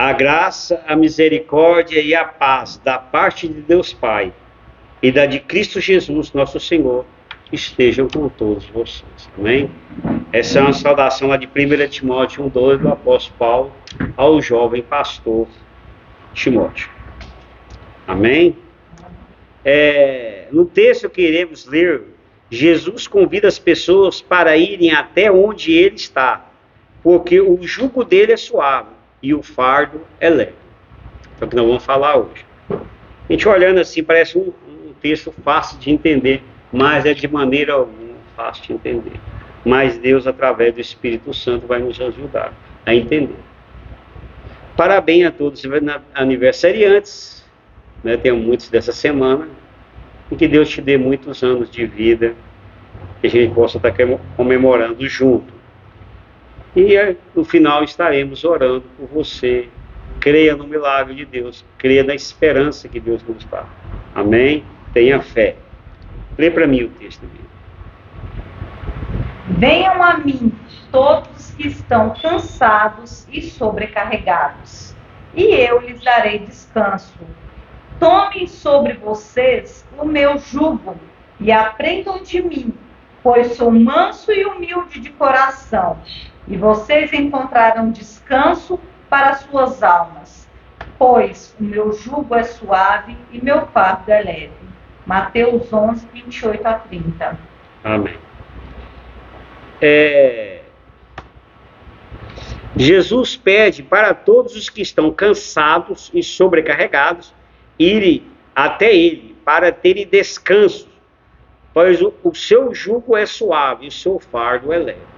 A graça, a misericórdia e a paz da parte de Deus Pai e da de Cristo Jesus, nosso Senhor, estejam com todos vocês. Amém? Essa é uma saudação lá de 1 Timóteo 1,2 do apóstolo Paulo ao jovem pastor Timóteo. Amém? No texto que iremos ler, Jesus convida as pessoas para irem até onde ele está, porque o jugo dele é suave e o fardo é leve. É o que nós vamos falar hoje. A gente olhando assim, parece um texto fácil de entender, mas é de maneira alguma fácil de entender. Mas Deus, através do Espírito Santo, vai nos ajudar a entender. Parabéns a todos os aniversariantes, né? Tenho muitos dessa semana, e que Deus te dê muitos anos de vida, que a gente possa estar comemorando junto. E no final estaremos orando por você. Creia no milagre de Deus, creia na esperança que Deus nos dá. Amém? Tenha fé. Lê para mim o texto. Venham a mim todos que estão cansados e sobrecarregados, e eu lhes darei descanso. Tomem sobre vocês o meu jugo e aprendam de mim, pois sou manso e humilde de coração, e vocês encontrarão descanso para suas almas, pois o meu jugo é suave e meu fardo é leve. Mateus 11, 28 a 30. Amém. Jesus pede para todos os que estão cansados e sobrecarregados irem até ele para terem descanso, pois o seu jugo é suave e o seu fardo é leve.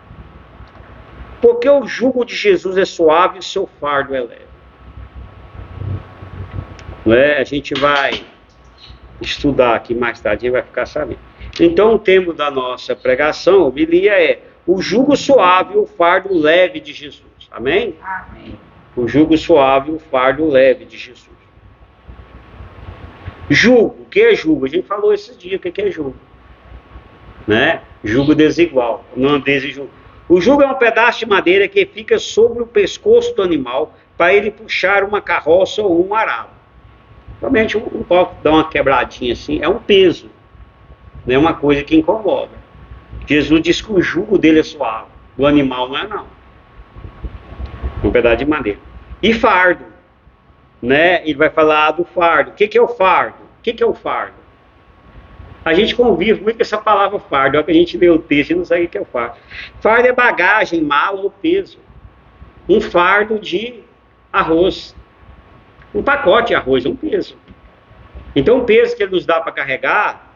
Porque o jugo de Jesus é suave e o seu fardo é leve. A gente vai estudar aqui mais tarde e vai ficar sabendo. Então o tema da nossa pregação, homilia, é o jugo suave e o fardo leve de Jesus. Amém? Amém. O jugo suave e o fardo leve de Jesus. Jugo, o que é jugo? A gente falou esses dias o que é jugo. Né? Jugo desigual, não desde jugo. O jugo é um pedaço de madeira que fica sobre o pescoço do animal para ele puxar uma carroça ou um arado. Realmente um pouco dá uma quebradinha assim, é um peso, não é uma coisa que incomoda. Jesus diz que o jugo dele é suave, do animal não é não. Um pedaço de madeira. E fardo, né? Ele vai falar do fardo. O que é o fardo? O que é o fardo? A gente convive muito com essa palavra fardo. É que a gente lê o texto e não sabe o que é o fardo. Fardo é bagagem, mala ou peso. Um fardo de arroz. Um pacote de arroz é um peso. Então o peso que ele nos dá para carregar,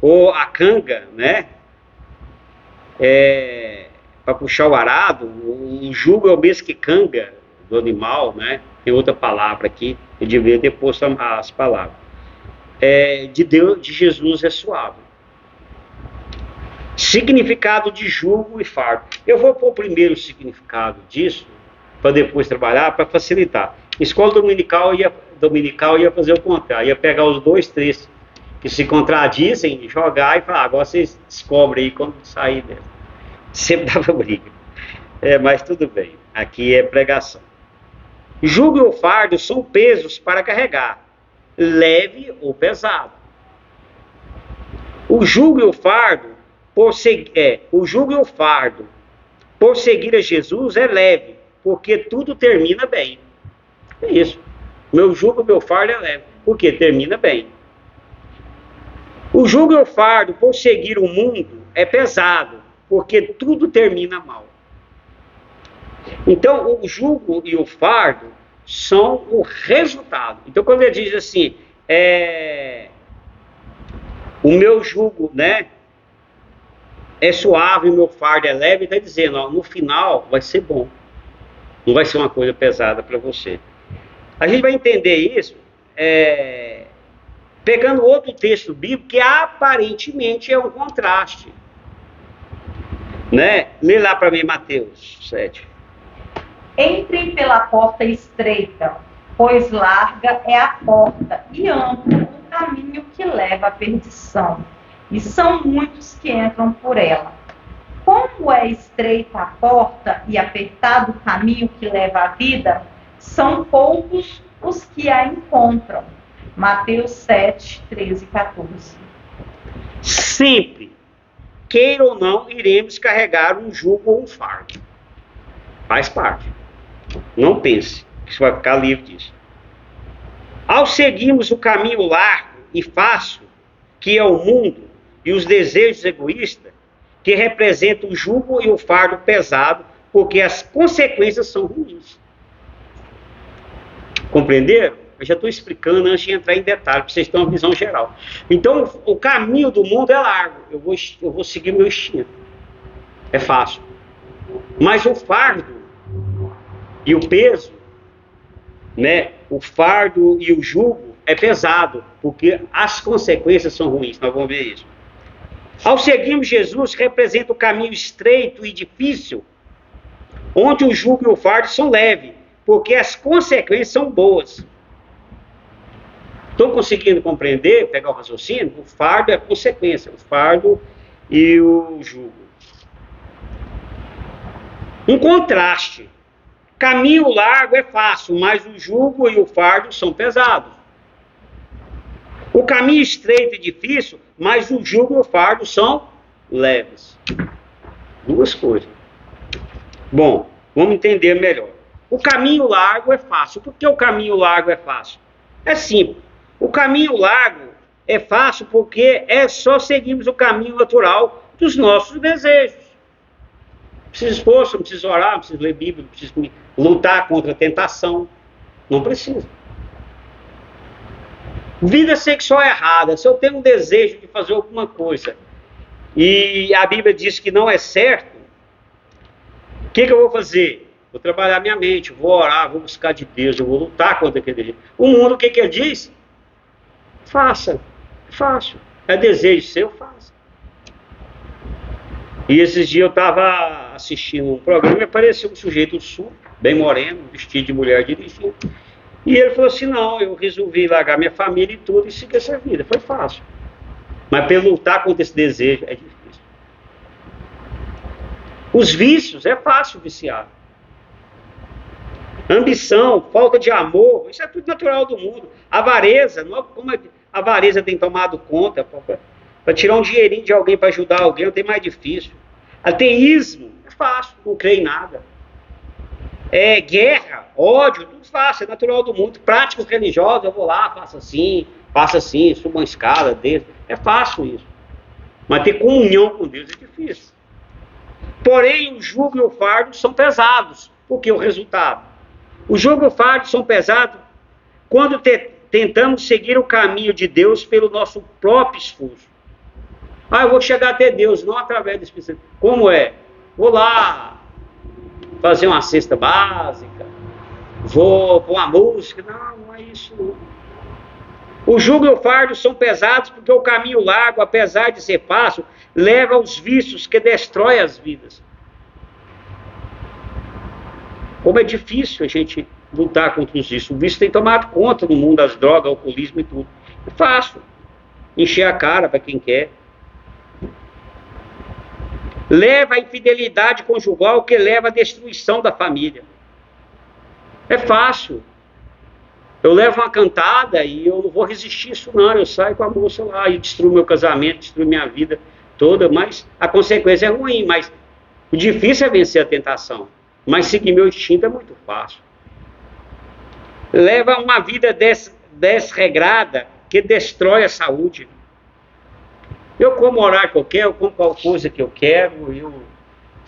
ou a canga, né? Para puxar o arado, o jugo é o mesmo que canga do animal, né? Tem outra palavra aqui, eu deveria ter posto as palavras. De Deus, de Jesus é suave. Significado de jugo e fardo. Eu vou pôr primeiro o significado disso, para depois trabalhar, para facilitar. Escola dominical ia fazer o contrário, ia pegar os dois trechos que se contradizem, jogar e falar, agora vocês descobrem aí quando sair dessa. Sempre dava briga. Mas tudo bem, aqui é pregação. Jugo e o fardo são pesos para carregar, leve ou pesado. O jugo e o fardo, por seguir a Jesus é leve, porque tudo termina bem. É isso. Meu jugo e meu fardo é leve, porque termina bem. O jugo e o fardo, por seguir o mundo, é pesado, porque tudo termina mal. Então, o jugo e o fardo são o resultado. Então, quando ele diz assim, o meu jugo, né, é suave, o meu fardo é leve, ele está dizendo, ó, no final vai ser bom. Não vai ser uma coisa pesada para você. A gente vai entender isso pegando outro texto bíblico que aparentemente é um contraste. Né? Lê lá para mim Mateus 7. Entrem pela porta estreita, pois larga é a porta e amplo o caminho que leva à perdição, e são muitos que entram por ela. Como é estreita a porta e apertado o caminho que leva à vida, são poucos os que a encontram. Mateus 7, 13 e 14. Sempre, queira ou não, iremos carregar um jugo ou um fardo. Faz parte. Não pense que você vai ficar livre disso. Ao seguirmos o caminho largo e fácil, que é o mundo e os desejos egoístas, que representam o jugo e o fardo pesado, porque as consequências são ruins. Compreenderam? Eu já estou explicando antes de entrar em detalhe, para vocês terem uma visão geral. Então, o caminho do mundo é largo. Eu vou seguir meu instinto. É fácil. Mas o fardo e o peso, né? O fardo e o jugo é pesado, porque as consequências são ruins. Nós vamos ver isso. Ao seguirmos Jesus, representa o caminho estreito e difícil, onde o jugo e o fardo são leves, porque as consequências são boas. Estão conseguindo compreender, pegar o raciocínio? O fardo é a consequência, o fardo e o jugo. Um contraste. Caminho largo é fácil, mas o jugo e o fardo são pesados. O caminho estreito e difícil, mas o jugo e o fardo são leves. Duas coisas. Bom, vamos entender melhor. O caminho largo é fácil. Por que o caminho largo é fácil? É simples. O caminho largo é fácil porque é só seguirmos o caminho natural dos nossos desejos. Não precisa esforço, não precisa orar, não precisa ler Bíblia, não precisa lutar contra a tentação. Não precisa. Vida sexual errada. Se eu tenho um desejo de fazer alguma coisa e a Bíblia diz que não é certo, o que eu vou fazer? Vou trabalhar minha mente, vou orar, vou buscar de Deus, eu vou lutar contra aquele desejo. O mundo, o que ele diz? Faça. Fácil. É desejo seu, faça. E esses dias eu estava assistindo um programa e apareceu um sujeito sul, bem moreno, vestido de mulher dirigindo. E ele falou assim, não, eu resolvi largar minha família e tudo e seguir essa vida. Foi fácil. Mas para lutar contra esse desejo é difícil. Os vícios, é fácil viciar. Ambição, falta de amor, isso é tudo natural do mundo. Avareza, não, como a avareza tem tomado conta, para tirar um dinheirinho de alguém para ajudar alguém, não tem mais difícil. Ateísmo, é fácil, não crê em nada. Guerra, ódio, tudo fácil, é natural do mundo. Práticas religiosas, eu vou lá, faço assim, subo uma escada, desço. É fácil isso. Mas ter comunhão com Deus é difícil. Porém, o jugo e o fardo são pesados. Por que o resultado? O jugo e o fardo são pesados quando tentamos seguir o caminho de Deus pelo nosso próprio esforço. Eu vou chegar até Deus, não através do Espírito Santo. Como é? Vou lá fazer uma cesta básica, vou pôr uma música. Não é isso não. O jugo e o fardo são pesados porque o caminho largo, apesar de ser fácil, leva aos vícios que destroem as vidas. Como é difícil a gente lutar contra os vícios. O vício tem tomado conta no mundo das drogas, alcoolismo e tudo. É fácil. Encher a cara para quem quer. Leva à infidelidade conjugal, que leva à destruição da família. É fácil. Eu levo uma cantada e eu não vou resistir isso não. Eu saio com a moça lá e destruo meu casamento, destruo minha vida toda. Mas a consequência é ruim. Mas o difícil é vencer a tentação. Mas seguir meu instinto é muito fácil. Leva uma vida desregrada que destrói a saúde. Eu como o horário que eu quero, eu como qualquer coisa que eu quero, eu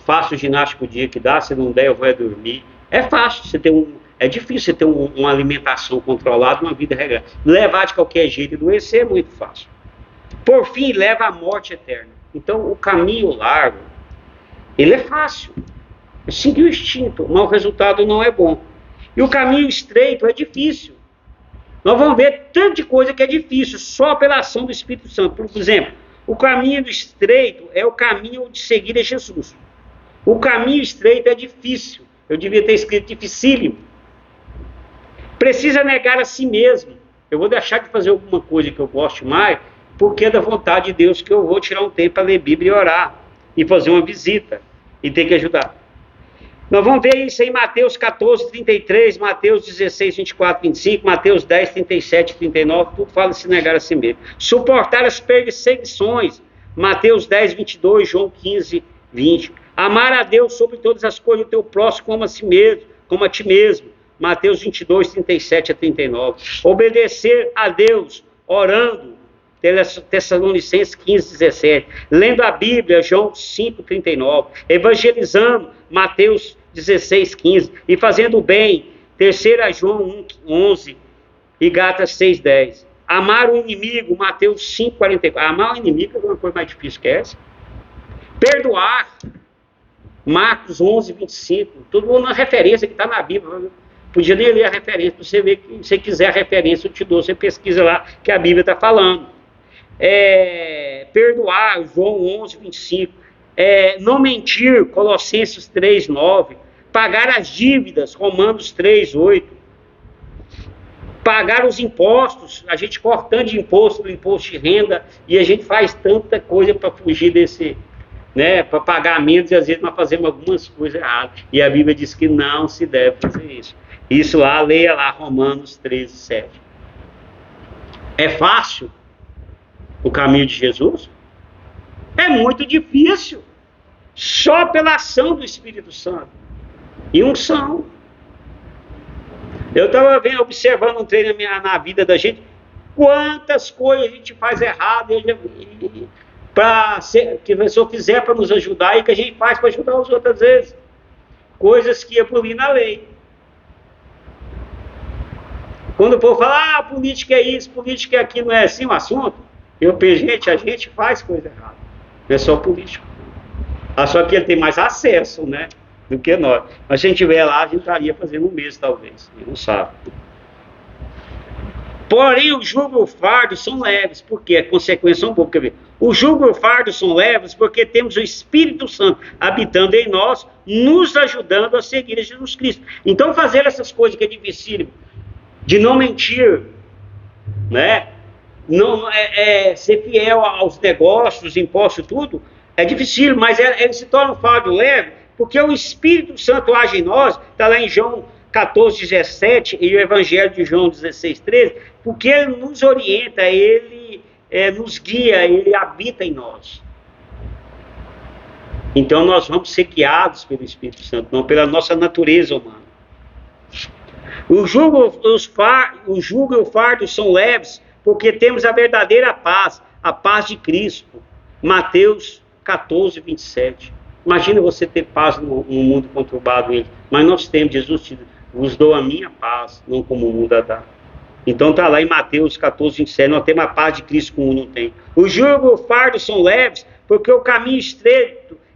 faço ginástica o dia que dá, se não der eu vou dormir. É fácil, é difícil você ter uma alimentação controlada, uma vida regrada. Levar de qualquer jeito e adoecer é muito fácil. Por fim, leva à morte eterna. Então, o caminho largo, ele é fácil. É seguir o instinto, mas o resultado não é bom. E o caminho estreito é difícil. Nós vamos ver tanto de coisa que é difícil, só pela ação do Espírito Santo. Por exemplo, o caminho estreito é o caminho de seguir a Jesus. O caminho estreito é difícil. Eu devia ter escrito dificílimo. Precisa negar a si mesmo. Eu vou deixar de fazer alguma coisa que eu goste mais, porque é da vontade de Deus que eu vou tirar um tempo para ler Bíblia e orar. E fazer uma visita. E ter que ajudar. Nós vamos ver isso em Mateus 14, 33, Mateus 16, 24, 25, Mateus 10, 37, 39, tudo fala de se negar a si mesmo. Suportar as perseguições, Mateus 10, 22, João 15, 20. Amar a Deus sobre todas as coisas, o teu próximo como a si mesmo, como a ti mesmo, Mateus 22, 37 a 39. Obedecer a Deus, orando, Tessalonicenses 15, 17. Lendo a Bíblia, João 5, 39. Evangelizando, Mateus 16, 15. E fazendo o bem, 3 João 1, 11 e Gálatas 6, 10. Amar o inimigo, Mateus 5, 44. Amar o inimigo é uma coisa mais difícil que essa. Perdoar, Marcos 11, 25. Tudo uma referência que está na Bíblia. Podia nem ler a referência, para você ver que se você quiser a referência, eu te dou. Você pesquisa lá que a Bíblia está falando. Perdoar, João 11, 25. Não mentir, Colossenses 3, 9. Pagar as dívidas, Romanos 3, 8. Pagar os impostos, a gente cortando de imposto, do imposto de renda, e a gente faz tanta coisa para fugir desse, né, para pagar menos, e às vezes nós fazemos algumas coisas erradas. E a Bíblia diz que não se deve fazer isso. Isso lá, leia lá, Romanos 13, 7. É fácil o caminho de Jesus? É muito difícil. Só pela ação do Espírito Santo. E unção. Eu estava observando um treino na vida da gente, quantas coisas a gente faz errado, que a pessoa fizer para nos ajudar e que a gente faz para ajudar os outros às vezes. Coisas que abolir na lei. Quando o povo fala, política é isso, política é aquilo, não é assim o assunto? Eu penso, a gente faz coisa errada. Não é só político. Só que ele tem mais acesso, né, do que nós. Mas se a gente estiver lá, a gente estaria fazendo o mesmo, talvez. Ele não sabe. Porém, o jugo e o fardo são leves, porque a consequência são poucas. Quer ver? O jugo e o fardo são leves porque temos o Espírito Santo habitando em nós, nos ajudando a seguir a Jesus Cristo. Então, fazer essas coisas que é difícil, de não mentir, né? Não, ser fiel aos negócios, impostos, tudo, é difícil, mas ele se torna um fardo leve, porque o Espírito Santo age em nós, está lá em João 14, 17, e o Evangelho de João 16, 13, porque ele nos orienta, ele nos guia, ele habita em nós. Então nós vamos ser guiados pelo Espírito Santo, não pela nossa natureza humana. O jugo e o fardo são leves, porque temos a verdadeira paz, a paz de Cristo. Mateus 14, 27. Imagina você ter paz num mundo conturbado, mas nós temos, Jesus vos dou a minha paz, não como o mundo a dá. Então está lá em Mateus 14, 27, nós temos a paz de Cristo que o mundo não tem. O jugo e o fardo são leves, porque o caminho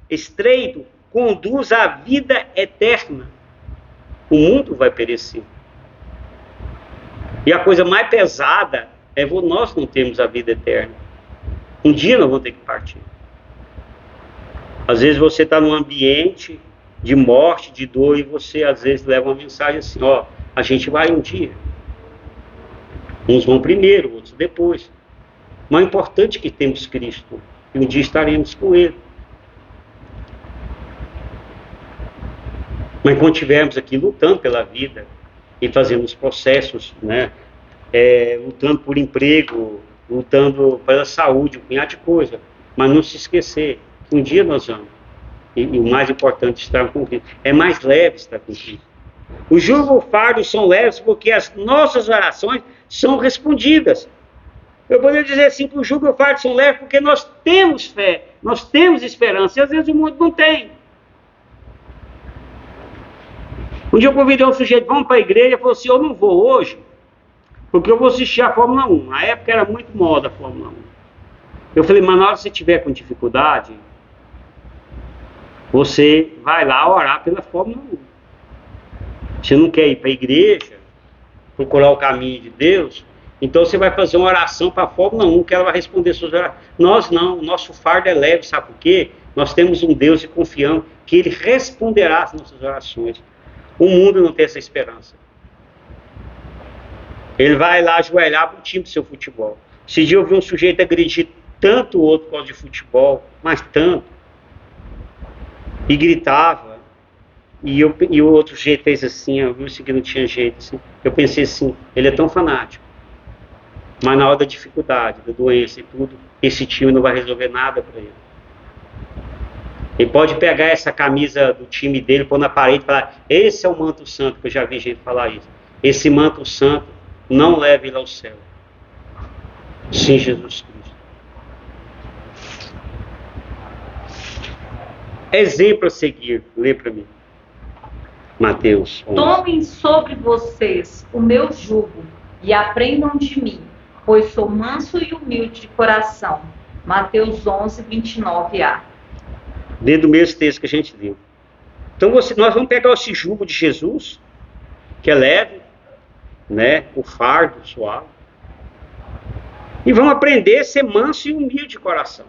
estreito conduz à vida eterna. O mundo vai perecer. E a coisa mais pesada é nós não temos a vida eterna. Um dia nós vamos ter que partir. Às vezes você está num ambiente de morte, de dor, e você às vezes leva uma mensagem assim, a gente vai um dia. Uns vão primeiro, outros depois. Mas o importante é que temos Cristo. E um dia estaremos com Ele. Mas quando estivermos aqui lutando pela vida, e fazendo os processos, né, lutando por emprego, lutando pela saúde, um punhado de coisa, mas não se esquecer que um dia nós vamos, e o mais importante é estar com Cristo. É mais leve estar com Cristo. O jugo e o fardo são leves porque as nossas orações são respondidas. Eu poderia dizer assim que o jugo e o fardo são leves porque nós temos fé, nós temos esperança, e às vezes o mundo não tem. Um dia eu convidei um sujeito, vamos para a igreja, ele falou assim, eu não vou hoje, porque eu vou assistir a Fórmula 1. Na época era muito moda a Fórmula 1. Eu falei, mas na hora que você tiver com dificuldade, você vai lá orar pela Fórmula 1. Você não quer ir para a igreja, procurar o caminho de Deus, então você vai fazer uma oração para a Fórmula 1, que ela vai responder suas orações. Nós não, o nosso fardo é leve, sabe por quê? Nós temos um Deus e confiamos que Ele responderá às nossas orações. O mundo não tem essa esperança. Ele vai lá ajoelhar para o time do seu futebol. Esse dia eu vi um sujeito agredir tanto o outro por causa de futebol, mas tanto, e gritava. E o outro jeito fez assim, eu vi isso que não tinha jeito. Assim. Eu pensei assim, ele é tão fanático. Mas na hora da dificuldade, da doença e tudo, esse time não vai resolver nada para ele. Ele pode pegar essa camisa do time dele, pôr na parede e falar, esse é o manto santo, que eu já vi gente falar isso. Esse manto santo não leva ele ao céu. Sim, Jesus Cristo. Exemplo a seguir, lê para mim. Mateus 11. Tomem sobre vocês o meu jugo e aprendam de mim, pois sou manso e humilde de coração. Mateus 11, 29a. Dentro do mesmo texto que a gente leu. Então nós vamos pegar esse jugo de Jesus, que é leve, né, o fardo suave, e vamos aprender a ser manso e humilde de coração.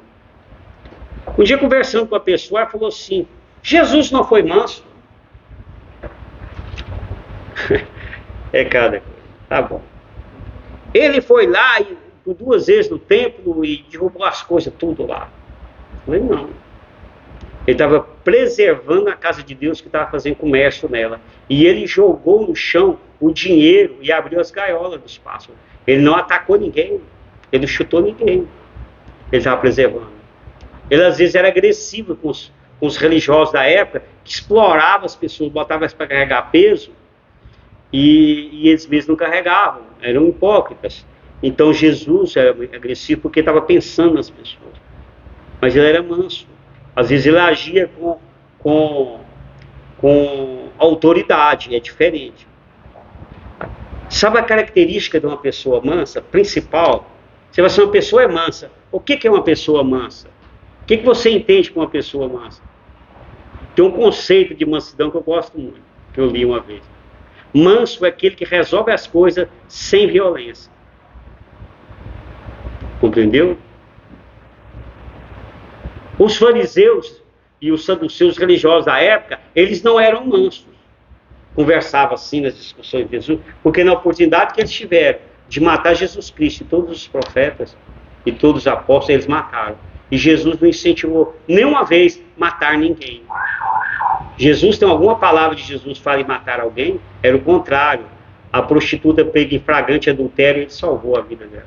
Um dia conversando com uma pessoa, ela falou assim, Jesus não foi manso? É cada coisa. Tá bom. Ele foi lá e, por 2 vezes no templo e derrubou as coisas tudo lá. Eu falei, não. Ele estava preservando a casa de Deus que estava fazendo comércio nela. E ele jogou no chão o dinheiro e abriu as gaiolas dos pássaros. Ele não atacou ninguém. Ele não chutou ninguém. Ele estava preservando. Ele às vezes era agressivo com os religiosos da época, que exploravam as pessoas, botavam elas para carregar peso, e eles mesmos não carregavam, eram hipócritas. Então Jesus era agressivo porque estava pensando nas pessoas. Mas ele era manso. Às vezes ele agia com autoridade, é diferente. Sabe a característica de uma pessoa mansa? Principal? Se você é uma pessoa mansa, o que é uma pessoa mansa? O que você entende por uma pessoa mansa? Tem um conceito de mansidão que eu gosto muito, que eu li uma vez. Manso é aquele que resolve as coisas sem violência. Compreendeu? Os fariseus e os saduceus religiosos da época, eles não eram mansos. Conversavam assim nas discussões de Jesus, porque na oportunidade que eles tiveram de matar Jesus Cristo e todos os profetas e todos os apóstolos, eles mataram. E Jesus não incentivou nenhuma vez matar ninguém. Jesus, tem alguma palavra de Jesus que fala em matar alguém? Era o contrário. A prostituta pega em flagrante adultério e ele salvou a vida dela.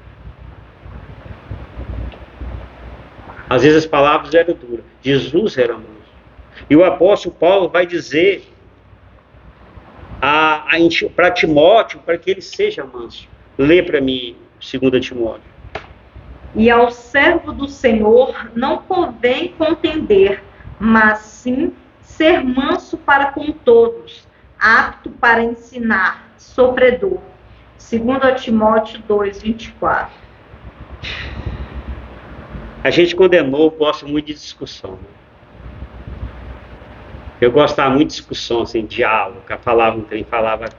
Às vezes as palavras eram duras. Jesus era manso. E o apóstolo Paulo vai dizer para Timóteo, para que ele seja manso. Lê para mim 2 Timóteo. E ao servo do Senhor não convém contender, mas sim ser manso para com todos, apto para ensinar, sofredor. 2 Timóteo 2, 24. A gente, quando é novo, gosta muito de discussão. Né? Eu gostava muito de discussão, assim, diálogo, falava um trem, falava...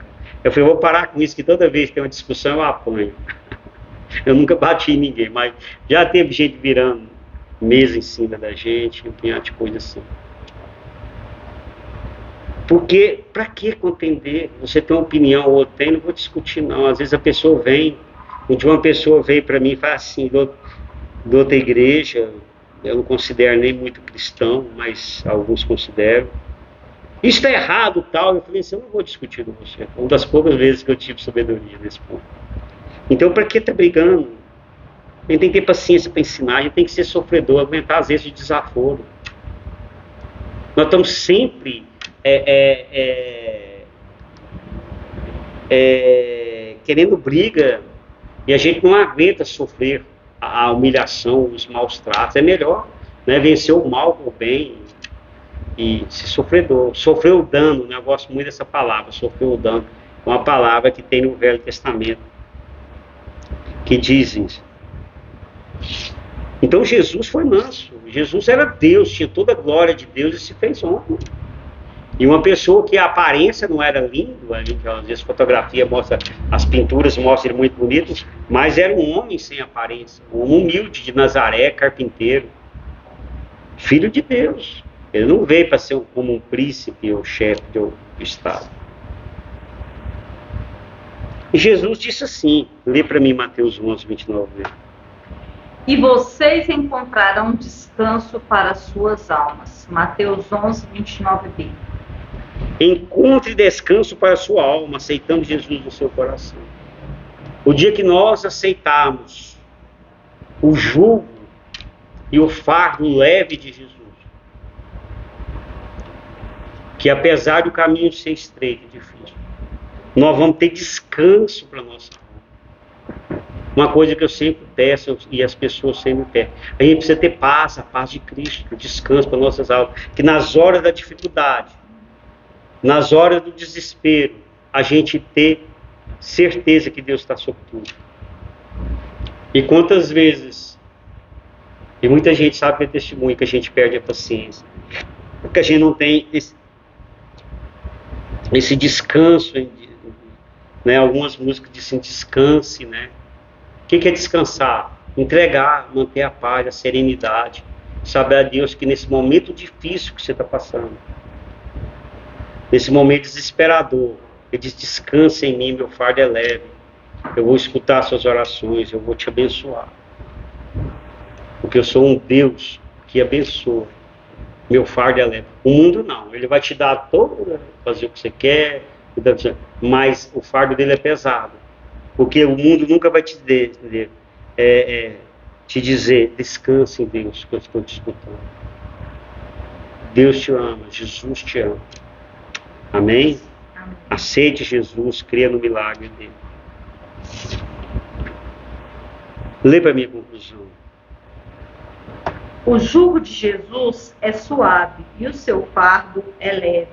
Eu falei, vou parar com isso, que toda vez que tem uma discussão eu apanho. Eu nunca bati em ninguém, mas já teve gente virando mesa em cima da gente, um punhado de coisa assim. Porque, para que contender? Você tem uma opinião, ou outro tem, não vou discutir não. Às vezes a pessoa vem, uma pessoa veio para mim e fala assim, de outra igreja, eu não considero nem muito cristão, mas alguns consideram. Isso está errado, tal. Eu falei assim, eu não vou discutir com você. Foi uma das poucas vezes que eu tive sabedoria nesse ponto. Então, para que tá brigando? A gente tem que ter paciência para ensinar, a gente tem que ser sofredor, aguentar às vezes de desaforo. Nós estamos sempre querendo briga e a gente não aguenta sofrer a humilhação, os maus tratos. É melhor, né, vencer o mal com o bem e ser sofredor. Sofrer o dano, né, eu gosto muito dessa palavra, sofrer o dano. É uma palavra que tem no Velho Testamento, que diz isso. Então Jesus foi manso. Jesus era Deus, tinha toda a glória de Deus e se fez homem. E uma pessoa que a aparência não era linda, às vezes fotografia mostra, as pinturas mostram ele muito bonito, mas era um homem sem aparência, um humilde de Nazaré, carpinteiro, filho de Deus. Ele não veio para ser como um príncipe ou chefe do Estado. E Jesus disse assim, lê para mim Mateus 11, 29. E vocês encontrarão descanso para as suas almas. Mateus 11, 29b. Encontre descanso para a sua alma, aceitando Jesus no seu coração. O dia que nós aceitarmos o jugo e o fardo leve de Jesus, que apesar do caminho ser estreito e difícil, nós vamos ter descanso para a nossa alma. Uma coisa que eu sempre peço, e as pessoas sempre pedem, a gente precisa ter paz, a paz de Cristo, descanso para nossas almas, que nas horas da dificuldade, nas horas do desespero, a gente ter certeza que Deus está sobre tudo. E quantas vezes, e muita gente sabe que é testemunho, que a gente perde a paciência, porque a gente não tem esse descanso, né? Algumas músicas dizem descanse, né? O que é descansar? Entregar, manter a paz, a serenidade, saber a Deus que nesse momento difícil que você está passando, nesse momento desesperador, Ele diz: descansa em mim, meu fardo é leve, eu vou escutar suas orações, eu vou te abençoar, porque eu sou um Deus que abençoa, meu fardo é leve. O mundo não, ele vai te dar todo, fazer o que você quer, mas o fardo dele é pesado, porque o mundo nunca vai te dizer descanse em Deus, que eu estou te escutando. Deus te ama, Jesus te ama. Amém? Amém. Aceite Jesus, creia no milagre dele. Lê para mim a conclusão. O jugo de Jesus é suave e o seu fardo é leve,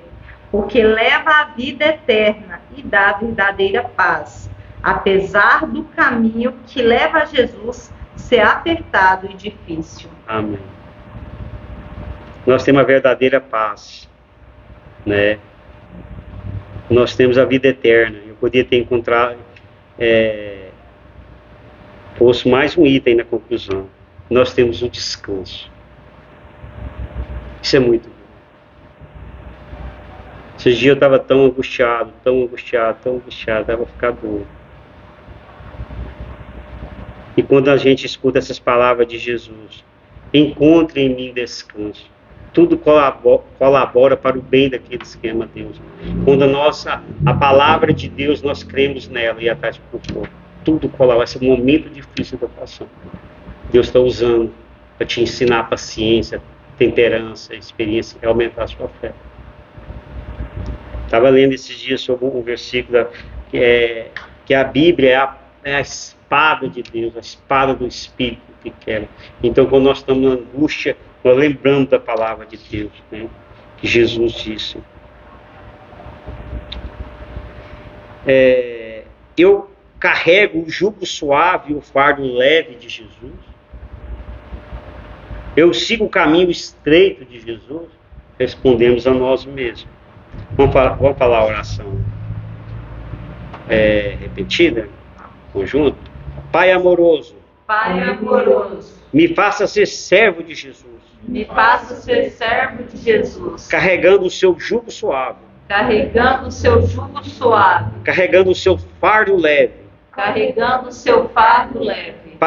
porque leva à vida eterna e dá verdadeira paz, apesar do caminho que leva a Jesus ser apertado e difícil. Amém. Nós temos a verdadeira paz, né? Nós temos a vida eterna. Eu poderia ter encontrado, fosse mais um item na conclusão. Nós temos o descanso. Isso é muito bom. Esses dias eu estava tão angustiado, estava ficando doido. E quando a gente escuta essas palavras de Jesus, encontre em mim descanso. Tudo colabora para o bem daqueles que amam a Deus. Quando a palavra de Deus, nós cremos nela e atrás por fora. Tudo colabora. Esse momento difícil da passão, Deus está usando para te ensinar paciência, temperança, experiência e aumentar a sua fé. Estava lendo esses dias sobre um versículo que a Bíblia é a espada de Deus, a espada do Espírito que quebra. Então, quando nós estamos na angústia, nós lembramos da palavra de Deus, né? Que Jesus disse. Eu carrego o jugo suave e o fardo leve de Jesus. Eu sigo o caminho estreito de Jesus. Respondemos a nós mesmos. Vamos falar a oração repetida, conjunto. Pai amoroso, me faça ser servo de Jesus. Me faça ser servo de Jesus, Carregando o seu jugo suave, carregando o seu jugo suave, carregando o seu fardo leve, carregando o seu fardo leve,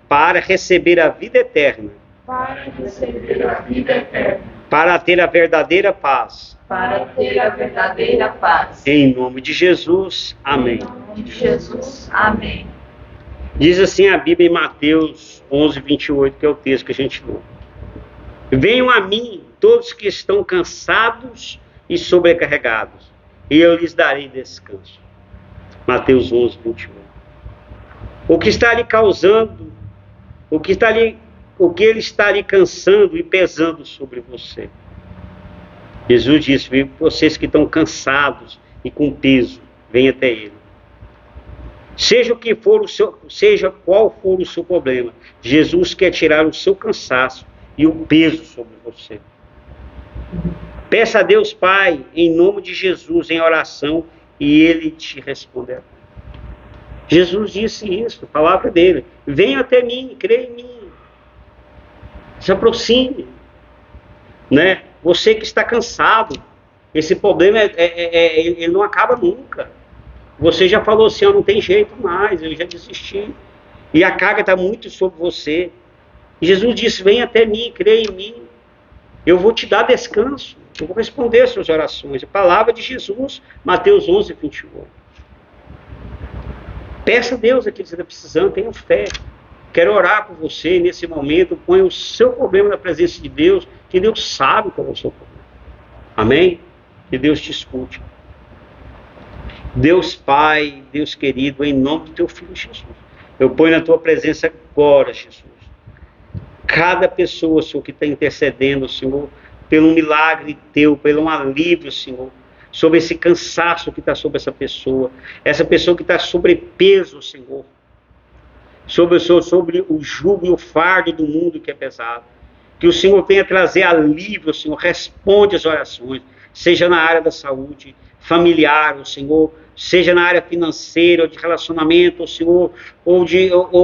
para receber a vida eterna, para receber a vida eterna, para ter a verdadeira paz. para ter a verdadeira paz. Em nome de Jesus, amém. Em nome de Jesus, amém. Diz assim a Bíblia em Mateus 11, 28, que é o texto que a gente lê. Venham a mim todos que estão cansados e sobrecarregados, e eu lhes darei descanso. Mateus 11, 28. O que está lhe causando, o que ele está lhe cansando e pesando sobre você. Jesus disse: vocês que estão cansados e com peso, venham até ele. Seja qual for o seu problema, Jesus quer tirar o seu cansaço e o peso sobre você. Peça a Deus Pai, em nome de Jesus, em oração, e Ele te responderá. Jesus disse isso, a palavra dele. Venha até mim, creia em mim. Se aproxime. Né? Você que está cansado, esse problema ele não acaba nunca. Você já falou assim: não tem jeito mais, eu já desisti. E a carga está muito sobre você. E Jesus disse: vem até mim, creia em mim. eu vou te dar descanso. Eu vou responder as suas orações. A palavra de Jesus, Mateus 11, 28. Peça a Deus aquilo que você está precisando, tenha fé. Quero orar por você nesse momento. Põe o seu problema na presença de Deus, que Deus sabe qual é o seu problema. Amém? Que Deus te escute. Deus Pai, Deus querido, em nome do teu Filho Jesus, eu ponho na tua presença agora, Jesus, cada pessoa, Senhor, que está intercedendo, Senhor, pelo milagre teu, pelo um alívio, Senhor, sobre esse cansaço que está sobre essa pessoa que está sobrepeso, Senhor, sobre o jugo e o fardo do mundo que é pesado. Que o Senhor venha trazer alívio, Senhor, responde as orações, seja na área da saúde, familiar, o Senhor, seja na área financeira, ou de relacionamento, Senhor,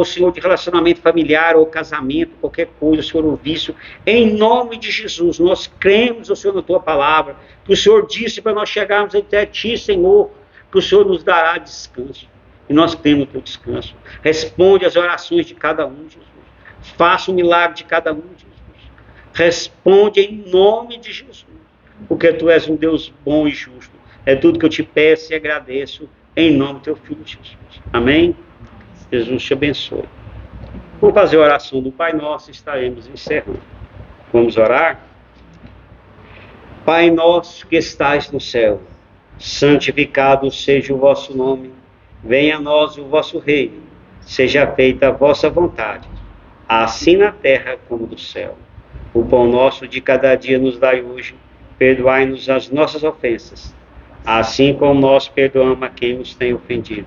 Senhor, de relacionamento familiar, ou casamento, qualquer coisa, Senhor, ou vício, em nome de Jesus, nós cremos, Senhor, na tua palavra, que o Senhor disse para nós chegarmos até ti, Senhor, que o Senhor nos dará descanso, e nós cremos no teu descanso. Responde as orações de cada um, Jesus, faça o milagre de cada um, Jesus, responde em nome de Jesus, porque tu és um Deus bom e justo. É tudo que eu te peço e agradeço em nome do teu Filho Jesus. Amém? Jesus te abençoe. Vamos fazer a oração do Pai Nosso e estaremos encerrando. Vamos orar? Pai nosso que estais no céu, santificado seja o vosso nome. Venha a nós o vosso reino. Seja feita a vossa vontade, assim na terra como no céu. O pão nosso de cada dia nos dai hoje. Perdoai-nos as nossas ofensas, assim como nós perdoamos a quem nos tem ofendido.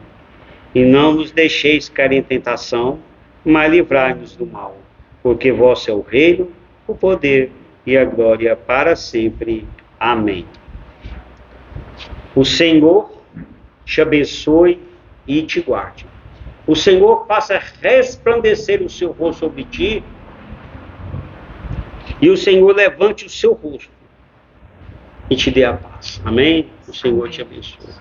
E não nos deixeis cair em tentação, mas livrai-nos do mal. Porque vosso é o reino, o poder e a glória para sempre. Amém. O Senhor te abençoe e te guarde. O Senhor faça resplandecer o seu rosto sobre ti, e o Senhor levante o seu rosto e te dê a paz. Amém? O Senhor te abençoe.